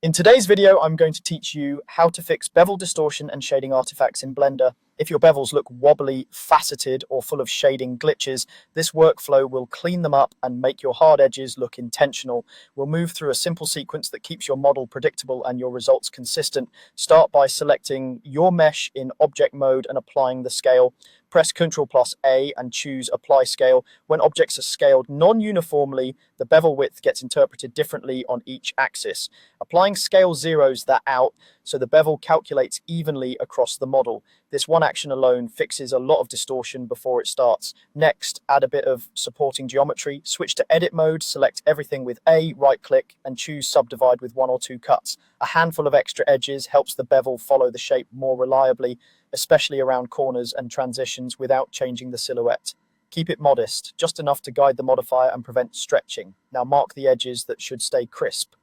In today's video, I'm going to teach you how to fix bevel distortion and shading artifacts in Blender. If your bevels look wobbly, faceted, or full of shading glitches, this workflow will clean them up and make your hard edges look intentional. We'll move through a simple sequence that keeps your model predictable and your results consistent. Start by selecting your mesh in object mode and applying the scale. Press Ctrl+A and choose Apply Scale. When objects are scaled non-uniformly, the bevel width gets interpreted differently on each axis. Applying scale zeroes that out so the bevel calculates evenly across the model. This one action alone fixes a lot of distortion before it starts. Next, add a bit of supporting geometry. Switch to Edit mode, select everything with A, right-click, and choose Subdivide with 1 or 2 cuts. A handful of extra edges helps the bevel follow the shape more reliably, especially around corners and transitions without changing the silhouette. Keep it modest, just enough to guide the modifier and prevent stretching. Now mark the edges that should stay crisp.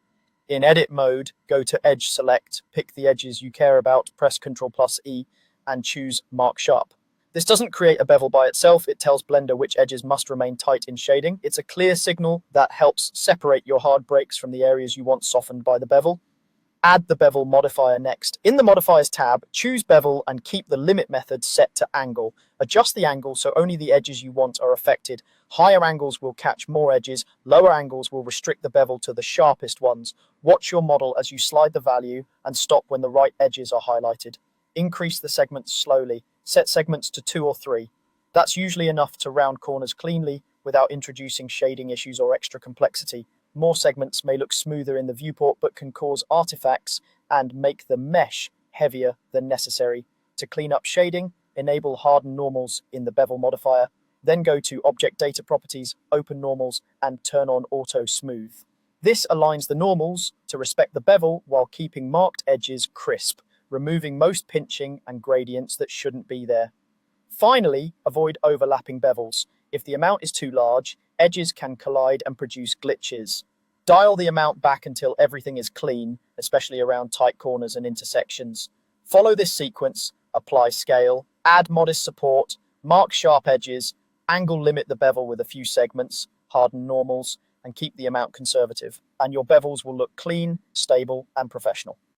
In Edit mode, go to Edge Select, pick the edges you care about, press Ctrl+E, and choose Mark Sharp. This doesn't create a bevel by itself, it tells Blender which edges must remain tight in shading. It's a clear signal that helps separate your hard breaks from the areas you want softened by the bevel. Add the bevel modifier next. In the modifiers tab, choose bevel and keep the limit method set to angle. Adjust the angle so only the edges you want are affected. Higher angles will catch more edges, lower angles will restrict the bevel to the sharpest ones. Watch your model as you slide the value and stop when the right edges are highlighted. Increase the segments slowly. Set segments to 2 or 3. That's usually enough to round corners cleanly without introducing shading issues or extra complexity. More segments may look smoother in the viewport but can cause artifacts and make the mesh heavier than necessary. To clean up shading, enable harden normals in the bevel modifier. Then go to Object Data Properties, open normals, and turn on Auto Smooth. This aligns the normals to respect the bevel while keeping marked edges crisp, removing most pinching and gradients that shouldn't be there. Finally, avoid overlapping bevels. If the amount is too large, edges can collide and produce glitches. Dial the amount back until everything is clean, especially around tight corners and intersections. Follow this sequence, apply scale, add modest support, mark sharp edges, angle limit the bevel with a few segments, harden normals, and keep the amount conservative. And your bevels will look clean, stable, and professional.